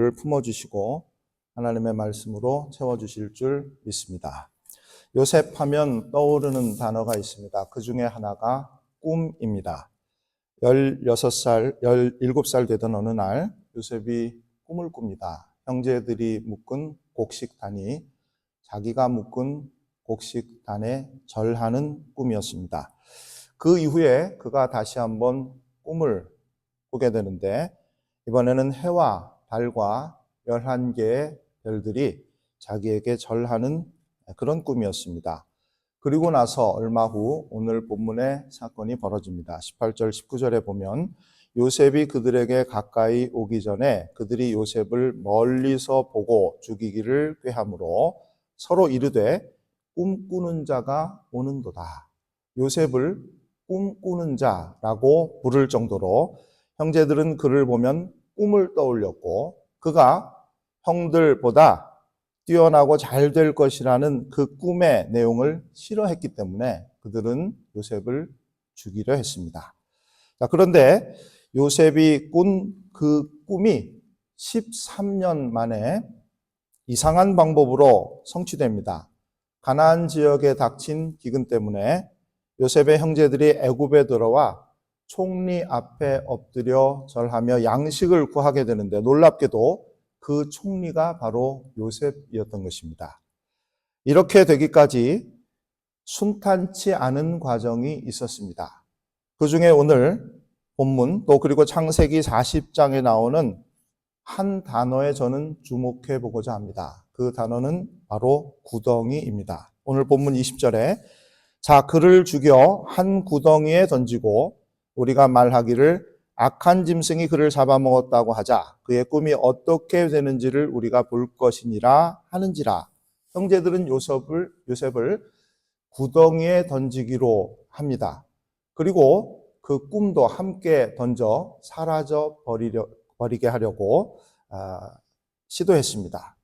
를 품어주시고 하나님의 말씀으로 채워주실 줄 믿습니다. 요셉 하면 떠오르는 단어가 있습니다. 그 중에 하나가 꿈입니다. 16살, 17살 되던 어느 날 요셉이 꿈을 꿉니다. 형제들이 묶은 곡식단이 자기가 묶은 곡식단에 절하는 꿈이었습니다. 그 이후에 그가 다시 한번 꿈을 꾸게 되는데 이번에는 해와 달과 11개의 별들이 자기에게 절하는 그런 꿈이었습니다. 그리고 나서 얼마 후 오늘 본문의 사건이 벌어집니다. 18절, 19절에 보면 요셉이 그들에게 가까이 오기 전에 그들이 요셉을 멀리서 보고 죽이기를 꾀하므로 서로 이르되 꿈꾸는 자가 오는도다. 요셉을 꿈꾸는 자라고 부를 정도로 형제들은 그를 보면 꿈을 떠올렸고 그가 형들보다 뛰어나고 잘 될 것이라는 그 꿈의 내용을 싫어했기 때문에 그들은 요셉을 죽이려 했습니다. 자, 그런데 요셉이 꾼 그 꿈이 13년 만에 이상한 방법으로 성취됩니다. 가나안 지역에 닥친 기근 때문에 요셉의 형제들이 애굽에 들어와 총리 앞에 엎드려 절하며 양식을 구하게 되는데 놀랍게도 그 총리가 바로 요셉이었던 것입니다. 이렇게 되기까지 순탄치 않은 과정이 있었습니다. 그 중에 오늘 본문 또 그리고 창세기 40장에 나오는 한 단어에 저는 주목해 보고자 합니다. 그 단어는 바로 구덩이입니다. 오늘 본문 20절에 자 그를 죽여 한 구덩이에 던지고 우리가 말하기를 악한 짐승이 그를 잡아먹었다고 하자 그의 꿈이 어떻게 되는지를 우리가 볼 것이니라 하는지라. 형제들은 요셉을 구덩이에 던지기로 합니다. 그리고 그 꿈도 함께 던져 사라져 버리게 하려고 시도했습니다.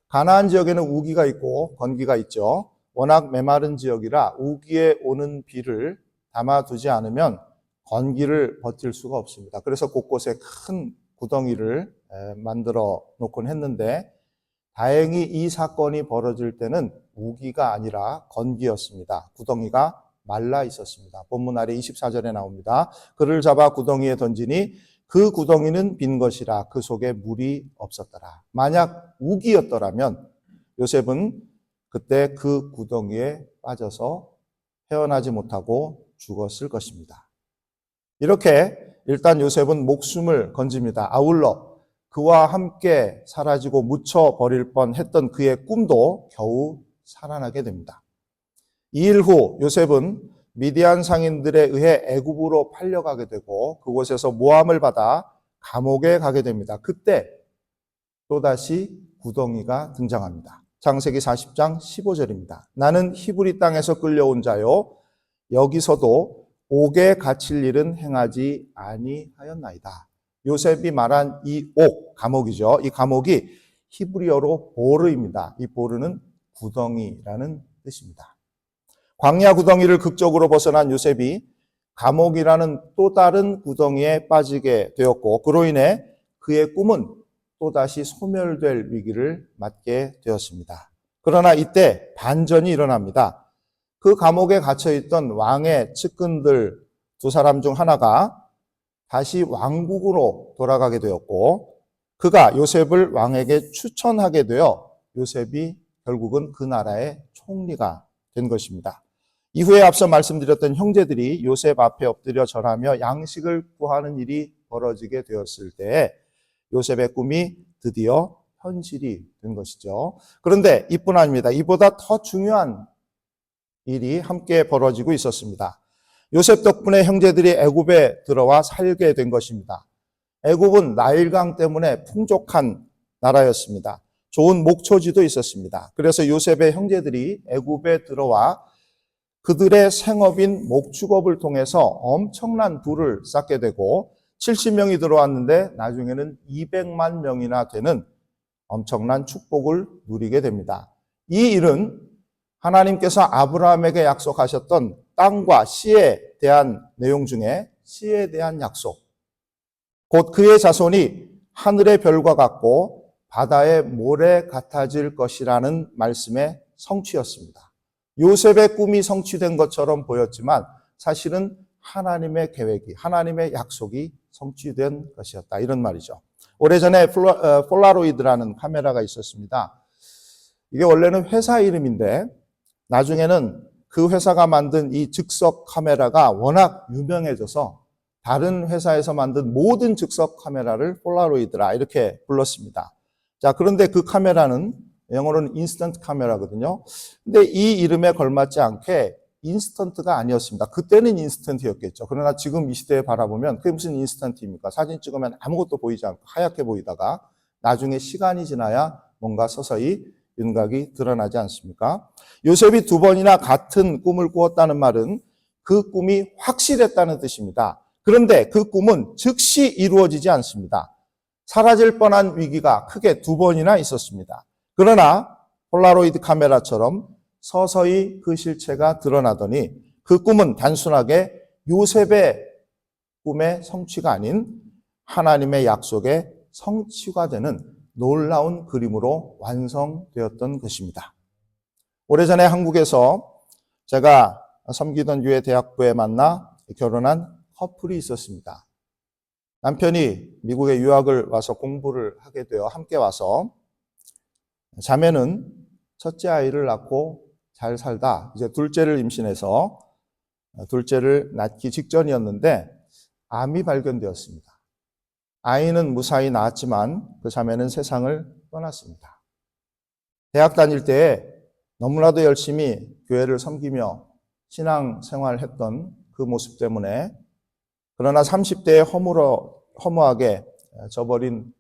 가나안 지역에는 우기가 있고 건기가 있죠. 워낙 메마른 지역이라 우기에 오는 비를 담아두지 않으면 건기를 버틸 수가 없습니다. 그래서 곳곳에 큰 구덩이를 만들어 놓곤 했는데 다행히 이 사건이 벌어질 때는 우기가 아니라 건기였습니다. 구덩이가 말라 있었습니다. 본문 아래 24절에 나옵니다. 그를 잡아 구덩이에 던지니 그 구덩이는 빈 것이라 그 속에 물이 없었더라. 만약 우기였더라면 요셉은 그때 그 구덩이에 빠져서 헤어나지 못하고 죽었을 것입니다. 이렇게 일단 요셉은 목숨을 건집니다. 아울러 그와 함께 사라지고 묻혀버릴 뻔했던 그의 꿈도 겨우 살아나게 됩니다. 2일 후 요셉은 미디안 상인들에 의해 애굽으로 팔려가게 되고 그곳에서 모함을 받아 감옥에 가게 됩니다. 그때 또다시 구덩이가 등장합니다. 창세기 40장 15절입니다. 나는 히브리 땅에서 끌려온 자요 여기서도 옥에 갇힐 일은 행하지 아니하였나이다. 요셉이 말한 이 옥, 감옥이죠. 이 감옥이 히브리어로 보르입니다. 이 보르는 구덩이라는 뜻입니다. 광야 구덩이를 극적으로 벗어난 요셉이 감옥이라는 또 다른 구덩이에 빠지게 되었고 그로 인해 그의 꿈은 또다시 소멸될 위기를 맞게 되었습니다. 그러나 이때 반전이 일어납니다. 그 감옥에 갇혀있던 왕의 측근들 두 사람 중 하나가 다시 왕국으로 돌아가게 되었고 그가 요셉을 왕에게 추천하게 되어 요셉이 결국은 그 나라의 총리가 된 것입니다. 이후에 앞서 말씀드렸던 형제들이 요셉 앞에 엎드려 절하며 양식을 구하는 일이 벌어지게 되었을 때 요셉의 꿈이 드디어 현실이 된 것이죠. 그런데 이뿐 아닙니다. 이보다 더 중요한 일이 함께 벌어지고 있었습니다. 요셉 덕분에 형제들이 애굽에 들어와 살게 된 것입니다. 애굽은 나일강 때문에 풍족한 나라였습니다. 좋은 목초지도 있었습니다. 그래서 요셉의 형제들이 애굽에 들어와 그들의 생업인 목축업을 통해서 엄청난 부를 쌓게 되고 70명이 들어왔는데 나중에는 200만 명이나 되는 엄청난 축복을 누리게 됩니다. 이 일은 하나님께서 아브라함에게 약속하셨던 땅과 씨에 대한 내용 중에 씨에 대한 약속, 곧 그의 자손이 하늘의 별과 같고 바다의 모래 같아질 것이라는 말씀의 성취였습니다. 요셉의 꿈이 성취된 것처럼 보였지만 사실은 하나님의 계획이, 하나님의 약속이 성취된 것이었다. 이런 말이죠. 오래전에 폴라로이드라는 카메라가 있었습니다. 이게 원래는 회사 이름인데 나중에는 그 회사가 만든 이 즉석 카메라가 워낙 유명해져서 다른 회사에서 만든 모든 즉석 카메라를 폴라로이드라 이렇게 불렀습니다. 자, 그런데 그 카메라는 영어로는 인스턴트 카메라거든요. 근데 이 이름에 걸맞지 않게 인스턴트가 아니었습니다. 그때는 인스턴트였겠죠. 그러나 지금 이 시대에 바라보면 그게 무슨 인스턴트입니까? 사진 찍으면 아무것도 보이지 않고 하얗게 보이다가 나중에 시간이 지나야 뭔가 서서히 윤곽이 드러나지 않습니까? 요셉이 2번이나 같은 꿈을 꾸었다는 말은 그 꿈이 확실했다는 뜻입니다. 그런데 그 꿈은 즉시 이루어지지 않습니다. 사라질 뻔한 위기가 크게 2번이나 있었습니다. 그러나 폴라로이드 카메라처럼 서서히 그 실체가 드러나더니 그 꿈은 단순하게 요셉의 꿈의 성취가 아닌 하나님의 약속의 성취가 되는 놀라운 그림으로 완성되었던 것입니다. 오래전에 한국에서 제가 섬기던 교회 대학부에 만나 결혼한 커플이 있었습니다. 남편이 미국에 유학을 와서 공부를 하게 되어 함께 와서 자매는 첫째 아이를 낳고 잘 살다 이제 둘째를 임신해서 둘째를 낳기 직전이었는데 암이 발견되었습니다. 아이는 무사히 낳았지만 그 자매는 세상을 떠났습니다. 대학 다닐 때에 너무나도 열심히 교회를 섬기며 신앙 생활했던 그 모습 때문에 그러나 30대에 허무하게 져버린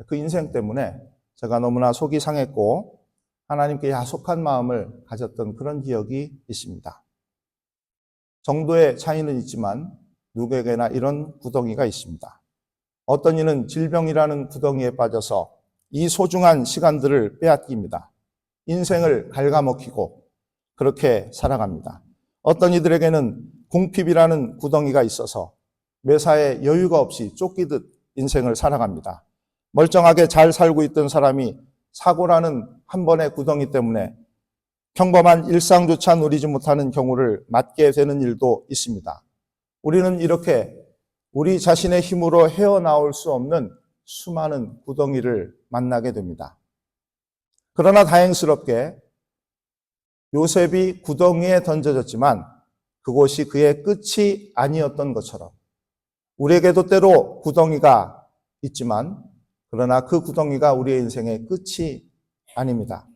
그 인생 때문에 제가 너무나 속이 상했고 하나님께 야속한 마음을 가졌던 그런 기억이 있습니다. 정도의 차이는 있지만 누구에게나 이런 구덩이가 있습니다. 어떤 이는 질병이라는 구덩이에 빠져서 이 소중한 시간들을 빼앗깁니다. 인생을 갉아먹히고 그렇게 살아갑니다. 어떤 이들에게는 궁핍이라는 구덩이가 있어서 매사에 여유가 없이 쫓기듯 인생을 살아갑니다. 멀쩡하게 잘 살고 있던 사람이 사고라는 한 번의 구덩이 때문에 평범한 일상조차 누리지 못하는 경우를 맞게 되는 일도 있습니다. 우리는 이렇게 우리 자신의 힘으로 헤어나올 수 없는 수많은 구덩이를 만나게 됩니다. 그러나 다행스럽게 요셉이 구덩이에 던져졌지만 그곳이 그의 끝이 아니었던 것처럼 우리에게도 때로 구덩이가 있지만 그러나 그 구덩이가 우리의 인생의 끝이 아닙니다.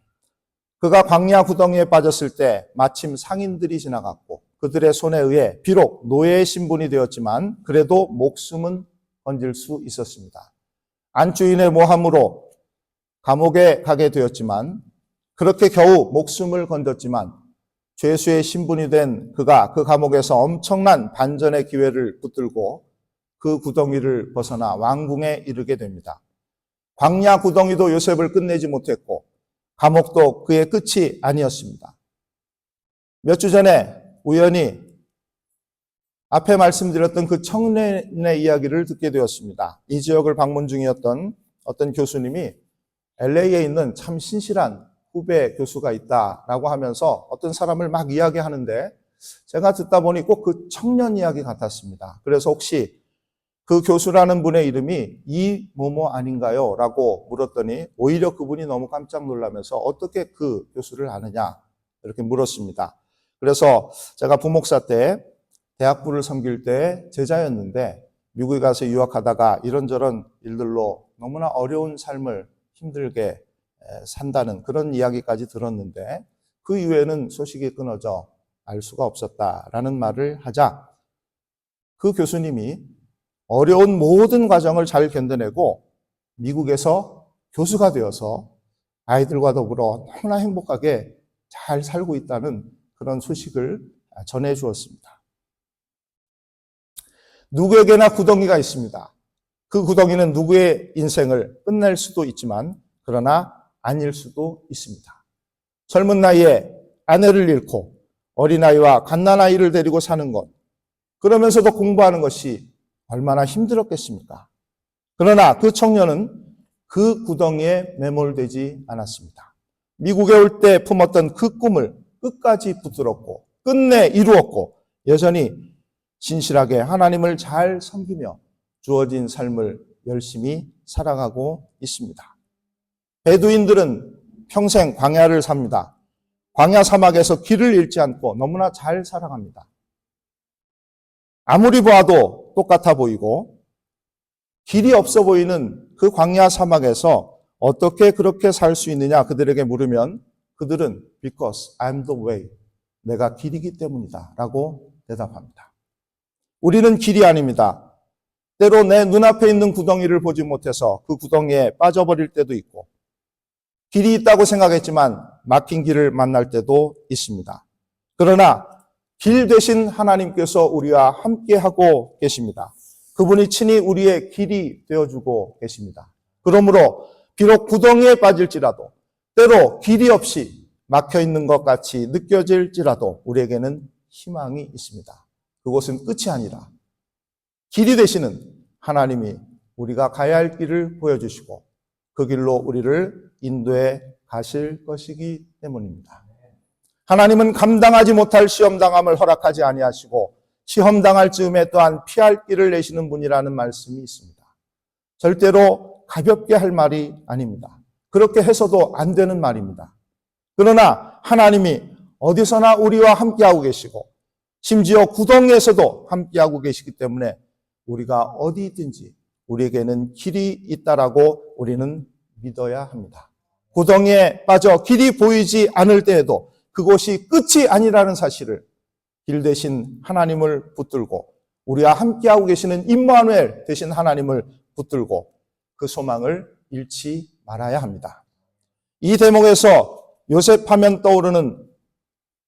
그가 광야 구덩이에 빠졌을 때 마침 상인들이 지나갔고 그들의 손에 의해 비록 노예의 신분이 되었지만 그래도 목숨은 건질 수 있었습니다. 안주인의 모함으로 감옥에 가게 되었지만 그렇게 겨우 목숨을 건졌지만 죄수의 신분이 된 그가 그 감옥에서 엄청난 반전의 기회를 붙들고 그 구덩이를 벗어나 왕궁에 이르게 됩니다. 광야 구덩이도 요셉을 끝내지 못했고 감옥도 그의 끝이 아니었습니다. 몇 주 전에 우연히 앞에 말씀드렸던 그 청년의 이야기를 듣게 되었습니다. 이 지역을 방문 중이었던 어떤 교수님이 LA에 있는 참 신실한 후배 교수가 있다라고 하면서 어떤 사람을 막 이야기하는데 제가 듣다 보니 꼭 그 청년 이야기 같았습니다. 그래서 혹시 그 교수라는 분의 이름이 이모모 아닌가요? 라고 물었더니 오히려 그분이 너무 깜짝 놀라면서 어떻게 그 교수를 아느냐 이렇게 물었습니다. 그래서 제가 부목사 때 대학부를 섬길 때 제자였는데 미국에 가서 유학하다가 이런저런 일들로 너무나 어려운 삶을 힘들게 산다는 그런 이야기까지 들었는데 그 이후에는 소식이 끊어져 알 수가 없었다라는 말을 하자 그 교수님이 어려운 모든 과정을 잘 견뎌내고 미국에서 교수가 되어서 아이들과 더불어 너무나 행복하게 잘 살고 있다는 그런 소식을 전해 주었습니다. 누구에게나 구덩이가 있습니다. 그 구덩이는 누구의 인생을 끝낼 수도 있지만 그러나 아닐 수도 있습니다. 젊은 나이에 아내를 잃고 어린아이와 갓난아이를 데리고 사는 것, 그러면서도 공부하는 것이 얼마나 힘들었겠습니까? 그러나 그 청년은 그 구덩이에 매몰되지 않았습니다. 미국에 올 때 품었던 그 꿈을 끝까지 붙들었고 끝내 이루었고 여전히 진실하게 하나님을 잘 섬기며 주어진 삶을 열심히 살아가고 있습니다. 베두인들은 평생 광야를 삽니다. 광야 사막에서 길을 잃지 않고 너무나 잘 살아갑니다. 아무리 보아도 똑같아 보이고 길이 없어 보이는 그 광야 사막에서 어떻게 그렇게 살 수 있느냐 그들에게 물으면 그들은 because I'm the way, 내가 길이기 때문이다 라고 대답합니다. 우리는 길이 아닙니다. 때로 내 눈앞에 있는 구덩이를 보지 못해서 그 구덩이에 빠져버릴 때도 있고 길이 있다고 생각했지만 막힌 길을 만날 때도 있습니다. 그러나 길 대신 하나님께서 우리와 함께하고 계십니다. 그분이 친히 우리의 길이 되어주고 계십니다. 그러므로 비록 구덩이에 빠질지라도 때로 길이 없이 막혀있는 것 같이 느껴질지라도 우리에게는 희망이 있습니다. 그것은 끝이 아니라 길이 되시는 하나님이 우리가 가야 할 길을 보여주시고 그 길로 우리를 인도해 가실 것이기 때문입니다. 하나님은 감당하지 못할 시험당함을 허락하지 아니하시고 시험당할 즈음에 또한 피할 길을 내시는 분이라는 말씀이 있습니다. 절대로 가볍게 할 말이 아닙니다. 그렇게 해서도 안 되는 말입니다. 그러나 하나님이 어디서나 우리와 함께하고 계시고 심지어 구덩이에서도 함께하고 계시기 때문에 우리가 어디 있든지 우리에게는 길이 있다라고 우리는 믿어야 합니다. 구덩이에 빠져 길이 보이지 않을 때에도 그곳이 끝이 아니라는 사실을 길 대신 하나님을 붙들고 우리와 함께하고 계시는 임마누엘 대신 하나님을 붙들고 그 소망을 잃지 말아야 합니다. 이 대목에서 요셉하면 떠오르는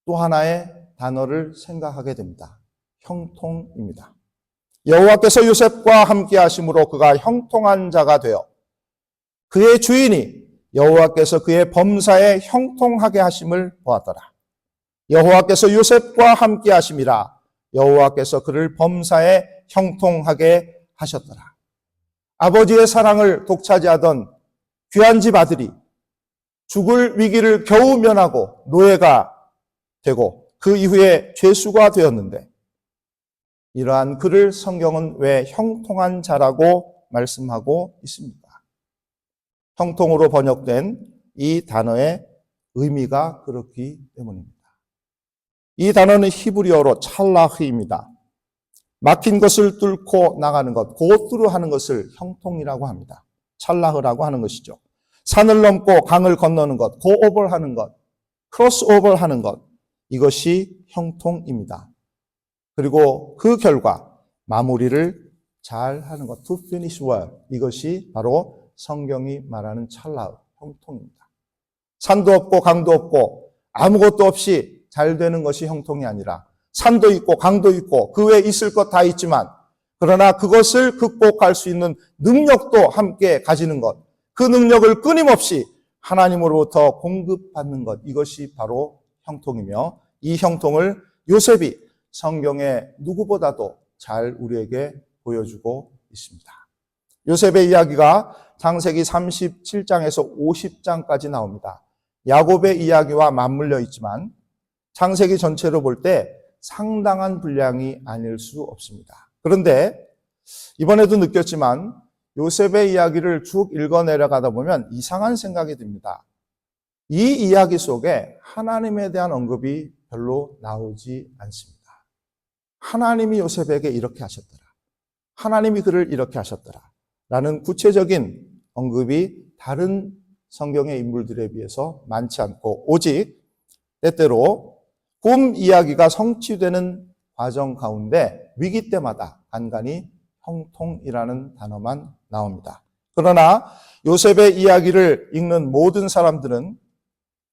또 하나의 단어를 생각하게 됩니다. 형통입니다. 여호와께서 요셉과 함께 하심으로 그가 형통한 자가 되어 그의 주인이 여호와께서 그의 범사에 형통하게 하심을 보았더라. 여호와께서 요셉과 함께 하심이라 여호와께서 그를 범사에 형통하게 하셨더라. 아버지의 사랑을 독차지하던 귀한 집 아들이 죽을 위기를 겨우 면하고 노예가 되고 그 이후에 죄수가 되었는데 이러한 그를 성경은 왜 형통한 자라고 말씀하고 있습니까? 형통으로 번역된 이 단어의 의미가 그렇기 때문입니다. 이 단어는 히브리어로 찰라흐입니다. 막힌 것을 뚫고 나가는 것, 고뚜루 하는 것을 형통이라고 합니다. 찰라흐라고 하는 것이죠. 산을 넘고 강을 건너는 것, 고오버하는 것, 크로스오버 하는 것, 이것이 형통입니다. 그리고 그 결과 마무리를 잘 하는 것, to finish well, 이것이 바로 성경이 말하는 찰라흐, 형통입니다. 산도 없고 강도 없고 아무것도 없이 잘 되는 것이 형통이 아니라 산도 있고 강도 있고 그 외에 있을 것 다 있지만 그러나 그것을 극복할 수 있는 능력도 함께 가지는 것, 그 능력을 끊임없이 하나님으로부터 공급받는 것, 이것이 바로 형통이며 이 형통을 요셉이 성경의 누구보다도 잘 우리에게 보여주고 있습니다. 요셉의 이야기가 창세기 37장에서 50장까지 나옵니다. 야곱의 이야기와 맞물려 있지만 창세기 전체로 볼 때 상당한 분량이 아닐 수 없습니다. 그런데 이번에도 느꼈지만 요셉의 이야기를 쭉 읽어 내려가다 보면 이상한 생각이 듭니다. 이 이야기 속에 하나님에 대한 언급이 별로 나오지 않습니다. 하나님이 요셉에게 이렇게 하셨더라. 하나님이 그를 이렇게 하셨더라. 라는 구체적인 언급이 다른 성경의 인물들에 비해서 많지 않고 오직 때때로 꿈 이야기가 성취되는 과정 가운데 위기 때마다 간간히 형통이라는 단어만 나옵니다. 그러나 요셉의 이야기를 읽는 모든 사람들은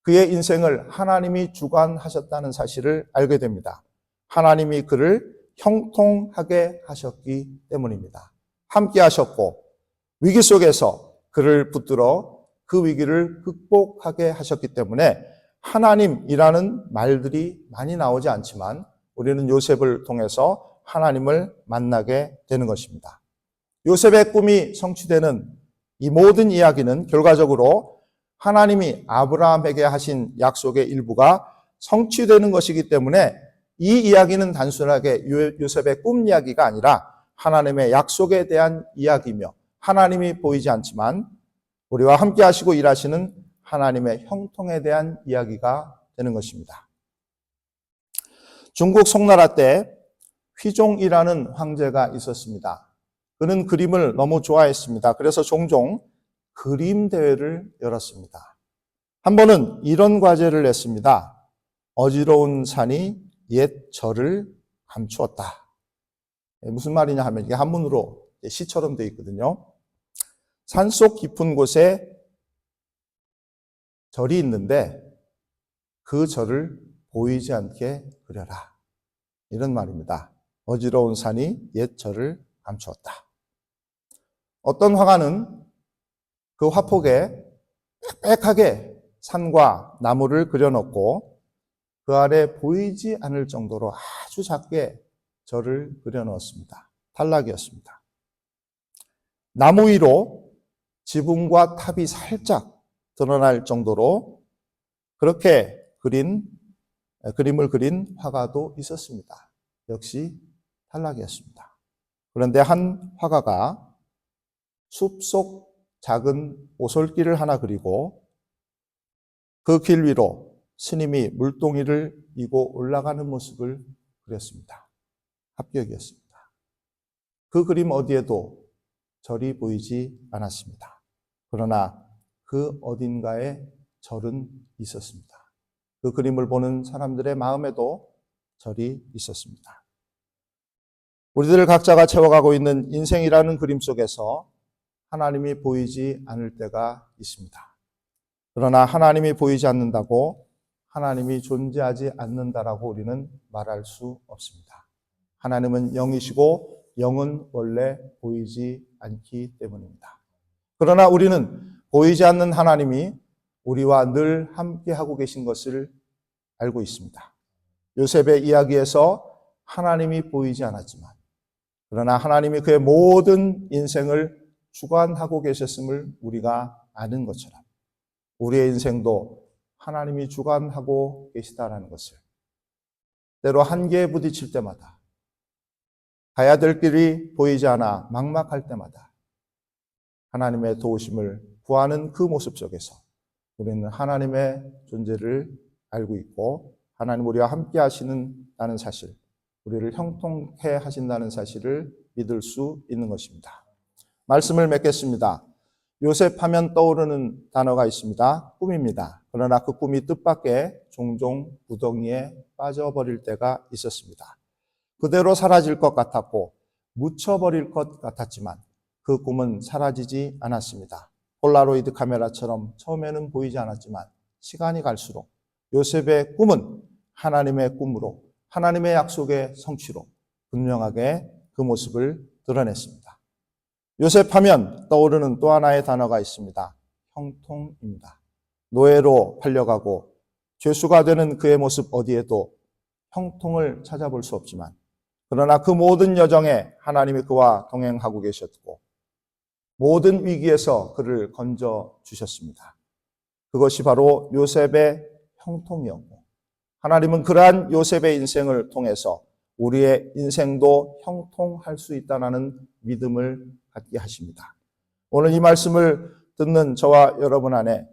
그의 인생을 하나님이 주관하셨다는 사실을 알게 됩니다. 하나님이 그를 형통하게 하셨기 때문입니다. 함께 하셨고 위기 속에서 그를 붙들어 그 위기를 극복하게 하셨기 때문에 하나님이라는 말들이 많이 나오지 않지만 우리는 요셉을 통해서 하나님을 만나게 되는 것입니다. 요셉의 꿈이 성취되는 이 모든 이야기는 결과적으로 하나님이 아브라함에게 하신 약속의 일부가 성취되는 것이기 때문에 이 이야기는 단순하게 요셉의 꿈 이야기가 아니라 하나님의 약속에 대한 이야기며 하나님이 보이지 않지만 우리와 함께 하시고 일하시는 하나님의 형통에 대한 이야기가 되는 것입니다. 중국 송나라 때 휘종이라는 황제가 있었습니다. 그는 그림을 너무 좋아했습니다. 그래서 종종 그림 대회를 열었습니다. 한 번은 이런 과제를 냈습니다. 어지러운 산이 옛 절을 감추었다. 무슨 말이냐 하면 이게 한문으로 시처럼 되어 있거든요. 산속 깊은 곳에 절이 있는데 그 절을 보이지 않게 그려라. 이런 말입니다. 어지러운 산이 옛 절을 감추었다. 어떤 화가는 그 화폭에 빽빽하게 산과 나무를 그려놓고 그 아래 보이지 않을 정도로 아주 작게 절을 그려놓았습니다. 탈락이었습니다. 나무 위로 지붕과 탑이 살짝 드러날 정도로 그렇게 그림을 그린 화가도 있었습니다. 역시 탈락이었습니다. 그런데 한 화가가 숲속 작은 오솔길을 하나 그리고 그 길 위로 스님이 물동이를 이고 올라가는 모습을 그렸습니다. 합격이었습니다. 그 그림 어디에도 절이 보이지 않았습니다. 그러나 그 어딘가에 절은 있었습니다. 그 그림을 보는 사람들의 마음에도 절이 있었습니다. 우리들 각자가 채워가고 있는 인생이라는 그림 속에서 하나님이 보이지 않을 때가 있습니다. 그러나 하나님이 보이지 않는다고 하나님이 존재하지 않는다라고 우리는 말할 수 없습니다. 하나님은 영이시고 영은 원래 보이지 않기 때문입니다. 그러나 우리는 보이지 않는 하나님이 우리와 늘 함께하고 계신 것을 알고 있습니다. 요셉의 이야기에서 하나님이 보이지 않았지만 그러나 하나님이 그의 모든 인생을 주관하고 계셨음을 우리가 아는 것처럼 우리의 인생도 하나님이 주관하고 계시다라는 것을 때로 한계에 부딪힐 때마다 가야 될 길이 보이지 않아 막막할 때마다 하나님의 도우심을 구하는 그 모습 속에서 우리는 하나님의 존재를 알고 있고 하나님 우리와 함께 하시는다는 사실, 우리를 형통케 하신다는 사실을 믿을 수 있는 것입니다. 말씀을 맺겠습니다. 요셉 하면 떠오르는 단어가 있습니다. 꿈입니다. 그러나 그 꿈이 뜻밖의 종종 구덩이에 빠져버릴 때가 있었습니다. 그대로 사라질 것 같았고 묻혀버릴 것 같았지만 그 꿈은 사라지지 않았습니다. 폴라로이드 카메라처럼 처음에는 보이지 않았지만 시간이 갈수록 요셉의 꿈은 하나님의 꿈으로 하나님의 약속의 성취로 분명하게 그 모습을 드러냈습니다. 요셉하면 떠오르는 또 하나의 단어가 있습니다. 형통입니다. 노예로 팔려가고 죄수가 되는 그의 모습 어디에도 형통을 찾아볼 수 없지만 그러나 그 모든 여정에 하나님이 그와 동행하고 계셨고 모든 위기에서 그를 건져주셨습니다. 그것이 바로 요셉의 형통이었고 하나님은 그러한 요셉의 인생을 통해서 우리의 인생도 형통할 수 있다는 믿음을 갖게 하십니다. 오늘 이 말씀을 듣는 저와 여러분 안에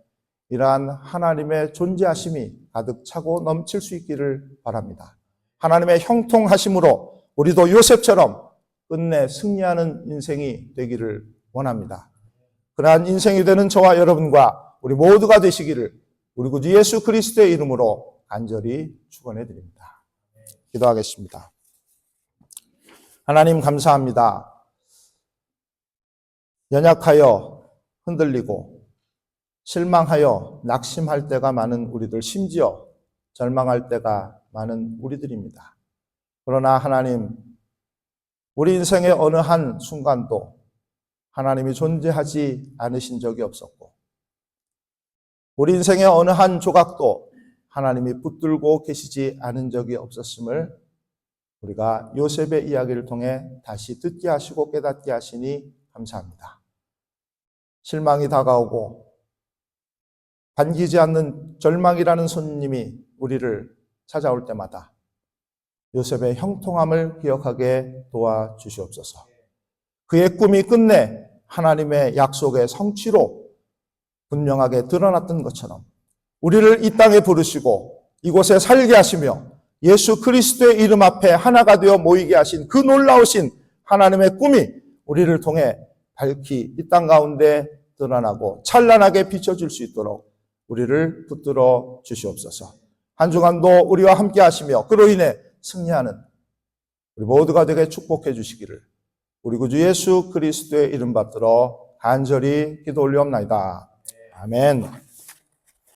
이러한 하나님의 존재하심이 가득 차고 넘칠 수 있기를 바랍니다. 하나님의 형통하심으로 우리도 요셉처럼 끝내 승리하는 인생이 되기를 원합니다. 그러한 인생이 되는 저와 여러분과 우리 모두가 되시기를 우리 구주 예수 그리스도의 이름으로 간절히 축원해 드립니다. 기도하겠습니다. 하나님 감사합니다. 연약하여 흔들리고 실망하여 낙심할 때가 많은 우리들, 심지어 절망할 때가 많은 우리들입니다. 그러나 하나님, 우리 인생의 어느 한 순간도 하나님이 존재하지 않으신 적이 없었고 우리 인생의 어느 한 조각도 하나님이 붙들고 계시지 않은 적이 없었음을 우리가 요셉의 이야기를 통해 다시 듣게 하시고 깨닫게 하시니 감사합니다. 실망이 다가오고 반기지 않는 절망이라는 손님이 우리를 찾아올 때마다 요셉의 형통함을 기억하게 도와주시옵소서. 그의 꿈이 끝내 하나님의 약속의 성취로 분명하게 드러났던 것처럼 우리를 이 땅에 부르시고 이곳에 살게 하시며 예수 그리스도의 이름 앞에 하나가 되어 모이게 하신 그 놀라우신 하나님의 꿈이 우리를 통해 밝히 이 땅 가운데 드러나고 찬란하게 비춰질 수 있도록 우리를 붙들어 주시옵소서. 한 주간도 우리와 함께 하시며 그로 인해 승리하는 우리 모두가 되게 축복해 주시기를 우리 구주 예수 그리스도의 이름 받들어 간절히 기도 올리옵나이다. 아멘.